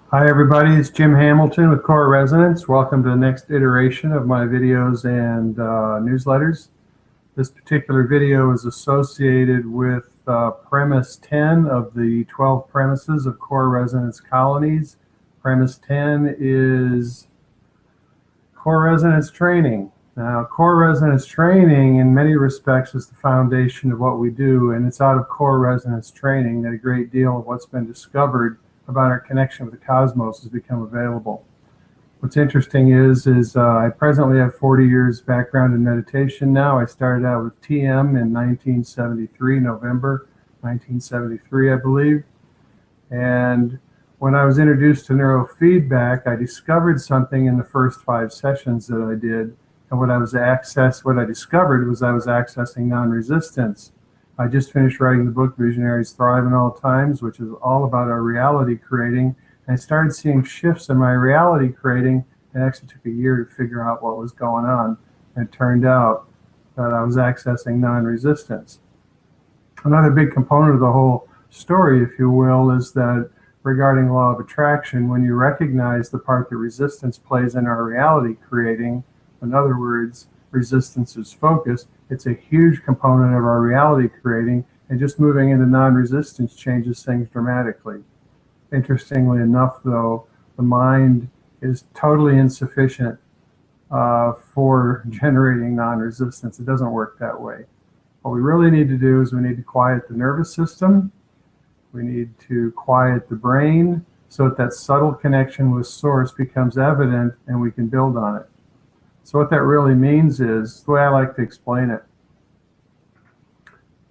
Hi everybody, it's Jim Hamilton with Core Resonance. Welcome to the next iteration of my videos and newsletters. This particular video is associated with premise 10 of the 12 premises of Core Resonance colonies. Premise 10 is Core Resonance training. Now, Core Resonance training in many respects is the foundation of what we do, and it's out of Core Resonance training that a great deal of what's been discovered about our connection with the cosmos has become available. What's interesting is I presently have 40 years background in meditation now. I started out with TM in 1973, November 1973, I believe. And when I was introduced to neurofeedback, I discovered something in the first 5 sessions that I did. And what I discovered was I was accessing non-resistance. I just finished writing the book Visionaries Thrive in All Times, which is all about our reality creating. And I started seeing shifts in my reality creating. It actually took a year to figure out what was going on. And it turned out that I was accessing non-resistance. Another big component of the whole story, if you will, is that regarding law of attraction, when you recognize the part that resistance plays in our reality creating, in other words, resistance is focus, it's a huge component of our reality creating, and just moving into non-resistance changes things dramatically. Interestingly enough, though, the mind is totally insufficient for generating non-resistance. It doesn't work that way. What we really need to do is we need to quiet the nervous system. We need to quiet the brain so that subtle connection with source becomes evident and we can build on it. So what that really means is, the way I like to explain it,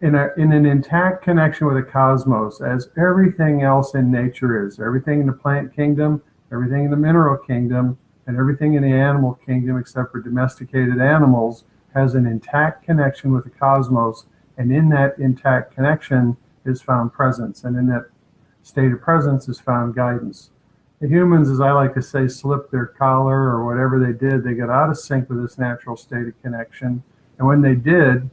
in an intact connection with the cosmos, as everything else in nature is, everything in the plant kingdom, everything in the mineral kingdom, and everything in the animal kingdom except for domesticated animals, has an intact connection with the cosmos, and in that intact connection is found presence, and in that state of presence is found guidance. The humans, as I like to say, slipped their collar or whatever they did. They got out of sync with this natural state of connection. And when they did,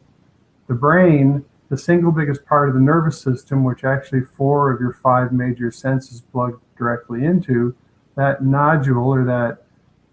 the brain, the single biggest part of the nervous system, which actually 4 of your 5 major senses plug directly into, that nodule or that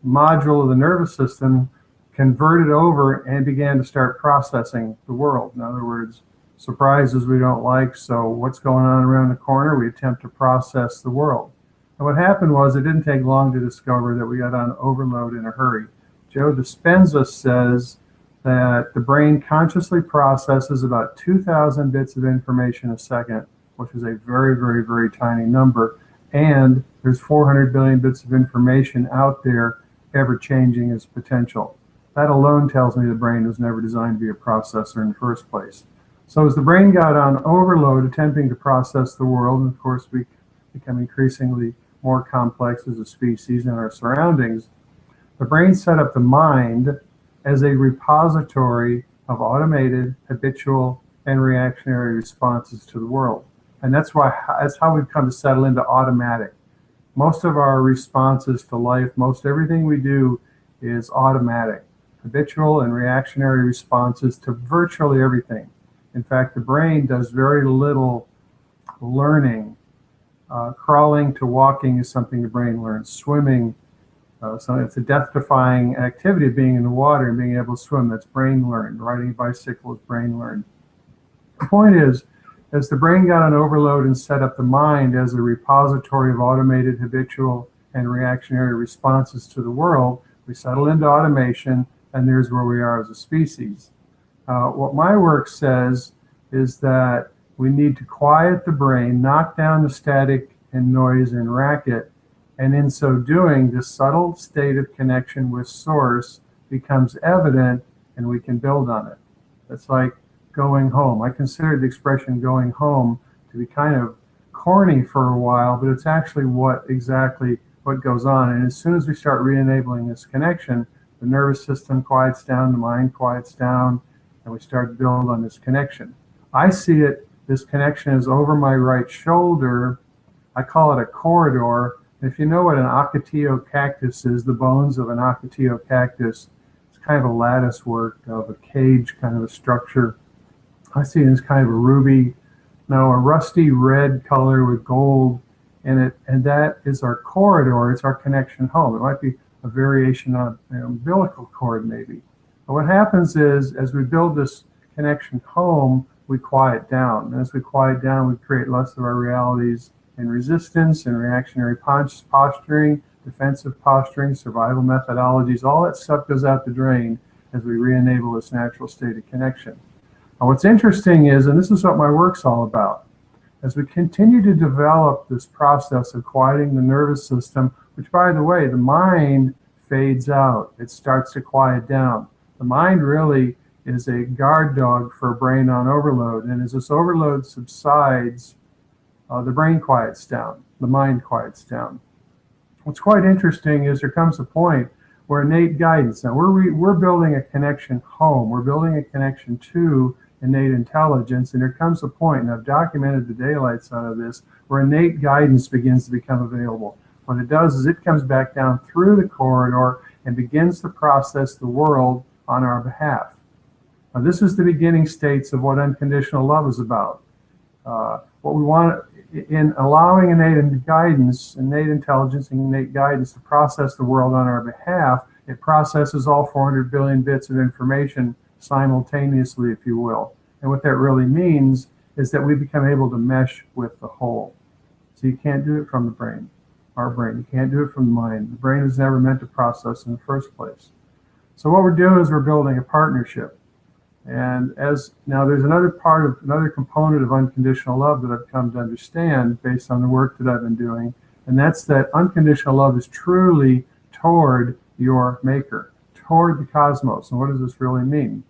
module of the nervous system converted over and began to start processing the world. In other words, surprises we don't like, so what's going on around the corner, we attempt to process the world. And what happened was, it didn't take long to discover that we got on overload in a hurry. Joe Dispenza says that the brain consciously processes about 2,000 bits of information a second, which is a very, very, very tiny number. And there's 400 billion bits of information out there, ever changing its potential. That alone tells me the brain was never designed to be a processor in the first place. So as the brain got on overload attempting to process the world, and of course we become increasingly more complex as a species in our surroundings, the brain set up the mind as a repository of automated, habitual, and reactionary responses to the world. And that's how we've come to settle into automatic. Most of our responses to life, most everything we do is automatic. Habitual and reactionary responses to virtually everything. In fact, the brain does very little learning. Crawling to walking is something the brain learns. Swimming, so it's a death-defying activity of being in the water and being able to swim. That's brain learned. Riding a bicycle is brain learned. The point is, as the brain got on overload and set up the mind as a repository of automated, habitual, and reactionary responses to the world, we settle into automation, and there's where we are as a species. What my work says is that we need to quiet the brain, knock down the static and noise and racket, and in so doing, this subtle state of connection with source becomes evident and we can build on it. It's like going home. I consider the expression going home to be kind of corny for a while, but it's actually exactly what goes on. And as soon as we start re-enabling this connection, the nervous system quiets down, the mind quiets down, and we start to build on this connection. I see it, this connection is over my right shoulder. I call it a corridor. If you know what an ocotillo cactus is, the bones of an ocotillo cactus, it's kind of a lattice work of a cage kind of a structure. I see it as kind of a rusty red color with gold and that is our corridor. It's our connection home. It might be a variation on an umbilical cord, maybe. But what happens is, as we build this connection home, we quiet down. And as we quiet down, we create less of our realities in resistance and reactionary posturing, defensive posturing, survival methodologies. All that stuff goes out the drain as we re-enable this natural state of connection. Now, what's interesting is, and this is what my work's all about, as we continue to develop this process of quieting the nervous system, which, by the way, the mind fades out. It starts to quiet down. The mind really is a guard dog for a brain on overload. And as this overload subsides, the brain quiets down, the mind quiets down. What's quite interesting is there comes a point where innate guidance, now we're building a connection home, we're building a connection to innate intelligence, and there comes a point, and I've documented the daylights out of this, where innate guidance begins to become available. What it does is it comes back down through the corridor and begins to process the world on our behalf. Now, this is the beginning states of what unconditional love is about. What we want in allowing innate guidance, innate intelligence, and innate guidance to process the world on our behalf, it processes all 400 billion bits of information simultaneously, if you will. And what that really means is that we become able to mesh with the whole. So you can't do it from the brain, our brain. You can't do it from the mind. The brain was never meant to process in the first place. So what we're doing is we're building a partnership. And as now there's another component of unconditional love that I've come to understand based on the work that I've been doing, and that's that unconditional love is truly toward your maker, toward the cosmos. And what does this really mean?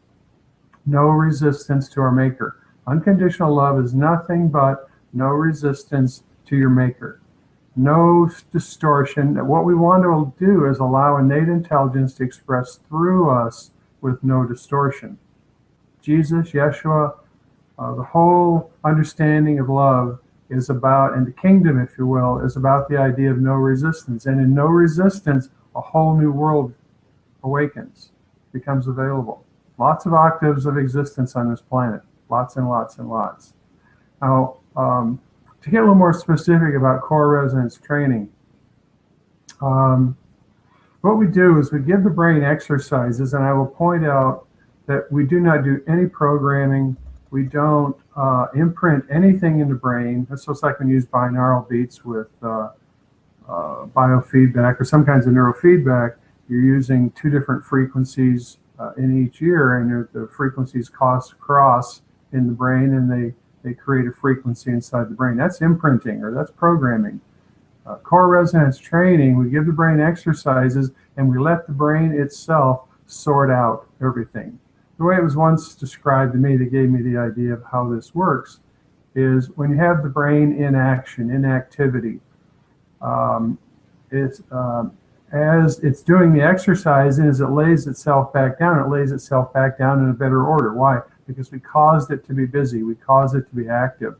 No resistance to our maker. Unconditional love is nothing but no resistance to your maker. No distortion. What we want to do is allow innate intelligence to express through us with no distortion. Jesus, Yeshua, the whole understanding of love is about, and the kingdom, if you will, is about the idea of no resistance. And in no resistance, a whole new world awakens, becomes available. Lots of octaves of existence on this planet. Lots and lots and lots. Now, to get a little more specific about core resonance training, what we do is we give the brain exercises, and I will point out that we do not do any programming. We don't imprint anything in the brain. It's just like when you use binaural beats with biofeedback or some kinds of neurofeedback. You're using two different frequencies in each ear, and the frequencies cross in the brain, and they create a frequency inside the brain. That's imprinting, or that's programming. Core resonance training, we give the brain exercises, and we let the brain itself sort out everything. The way it was once described to me, that gave me the idea of how this works, is when you have the brain in action, in activity, as it's doing the exercise, and as it lays itself back down, it lays itself back down in a better order. Why? Because we caused it to be busy. We caused it to be active.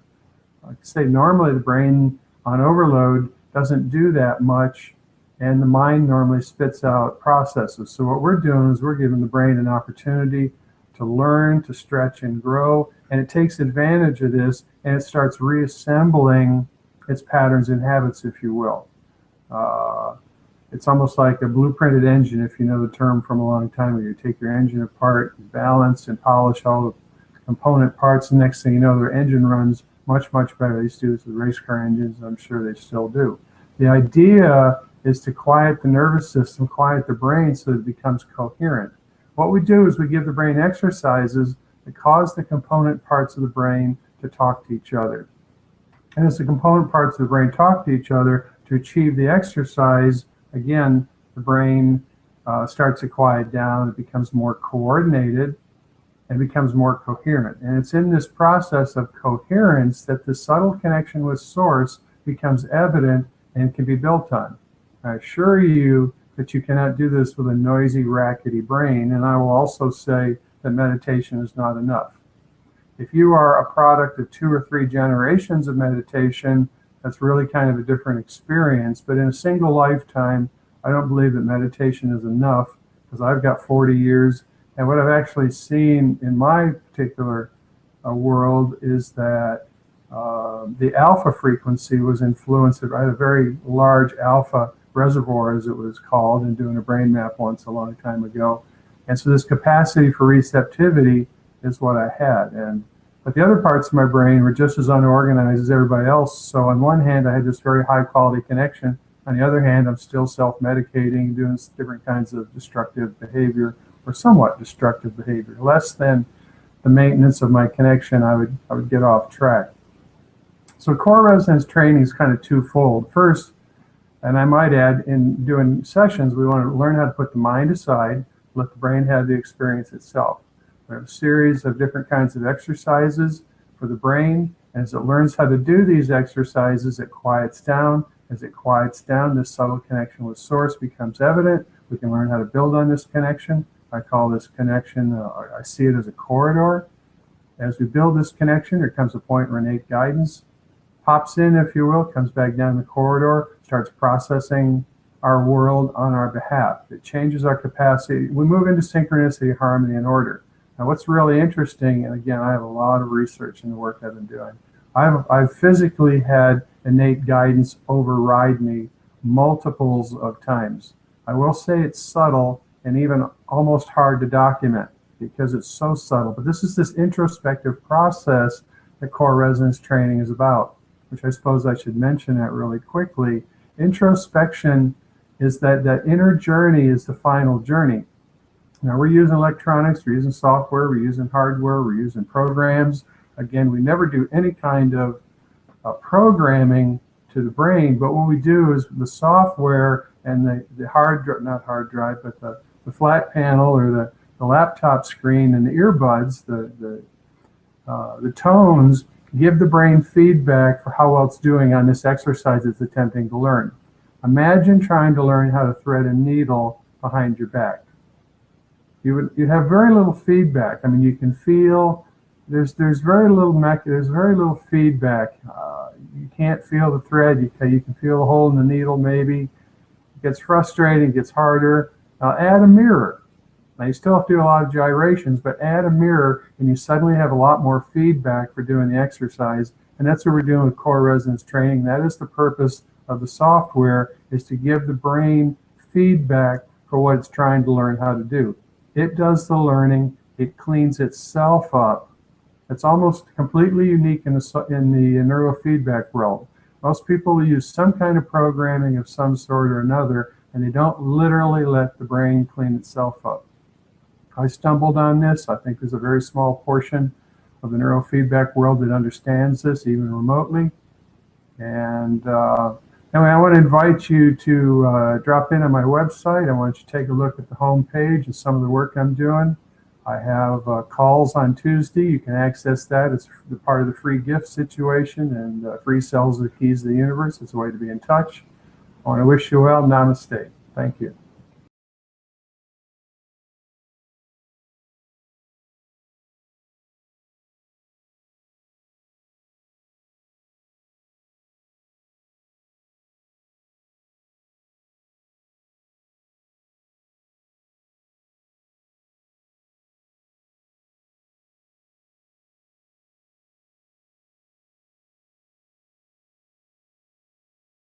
Like I say, normally the brain on overload doesn't do that much, and the mind normally spits out processes. So what we're doing is we're giving the brain an opportunity to learn, to stretch and grow, and it takes advantage of this, and it starts reassembling its patterns and habits, if you will. It's almost like a blueprinted engine, if you know the term from a long time ago. You take your engine apart, you balance and polish all the component parts, and next thing you know, their engine runs much, much better. They used to do this with race car engines. I'm sure they still do. The idea is to quiet the nervous system, quiet the brain so that it becomes coherent. What we do is we give the brain exercises that cause the component parts of the brain to talk to each other. And as the component parts of the brain talk to each other to achieve the exercise, again, the brain starts to quiet down. It becomes more coordinated and becomes more coherent. And it's in this process of coherence that the subtle connection with Source becomes evident and can be built on. I assure you that you cannot do this with a noisy, rackety brain. And I will also say that meditation is not enough. If you are a product of 2 or 3 generations of meditation, that's really kind of a different experience. But in a single lifetime, I don't believe that meditation is enough, because I've got 40 years. And what I've actually seen in my particular world is that the alpha frequency was influenced. I had a very large alpha reservoir, as it was called, in doing a brain map once a long time ago. And so this capacity for receptivity is what I had. But the other parts of my brain were just as unorganized as everybody else. So on one hand, I had this very high quality connection. On the other hand, I'm still self-medicating, doing different kinds of destructive behavior, or somewhat destructive behavior. Less than the maintenance of my connection, I would get off track. So core resonance training is kind of twofold. First, and I might add, in doing sessions, we want to learn how to put the mind aside, let the brain have the experience itself. We have a series of different kinds of exercises for the brain. As it learns how to do these exercises, it quiets down. As it quiets down, this subtle connection with Source becomes evident. We can learn how to build on this connection. I call this connection, I see it as a corridor. As we build this connection, there comes a point where innate guidance pops in, if you will, comes back down the corridor, starts processing our world on our behalf. It changes our capacity. We move into synchronicity, harmony, and order. Now, what's really interesting, and again, I have a lot of research in the work I've been doing. I've physically had innate guidance override me multiples of times. I will say it's subtle and even almost hard to document because it's so subtle. But this is this introspective process that core resonance training is about, which I suppose I should mention that really quickly. Introspection is that inner journey is the final journey. Now, we're using electronics, we're using software, we're using hardware, we're using programs. Again, we never do any kind of programming to the brain, but what we do is the software and the not hard drive, but the flat panel or the laptop screen and the earbuds, the tones give the brain feedback for how well it's doing on this exercise it's attempting to learn. Imagine trying to learn how to thread a needle behind your back. You'd have very little feedback. I mean, you can feel there's very little feedback. You can't feel the thread. You can feel the hole in the needle maybe. It gets frustrating, it gets harder. Now add a mirror. Now you still have to do a lot of gyrations, but add a mirror and you suddenly have a lot more feedback for doing the exercise. And that's what we're doing with core resonance training. That is the purpose of the software, is to give the brain feedback for what it's trying to learn how to do. It does the learning, it cleans itself up. It's almost completely unique in the neurofeedback world. Most people use some kind of programming of some sort or another, and they don't literally let the brain clean itself up. I stumbled on this. I think there's a very small portion of the neurofeedback world that understands this, even remotely. And anyway, I want to invite you to drop in on my website. I want you to take a look at the home page and some of the work I'm doing. I have calls on Tuesday. You can access that. It's part of the free gift situation, and free cells are the keys to the universe. It's a way to be in touch. I want to wish you well. Namaste. Thank you.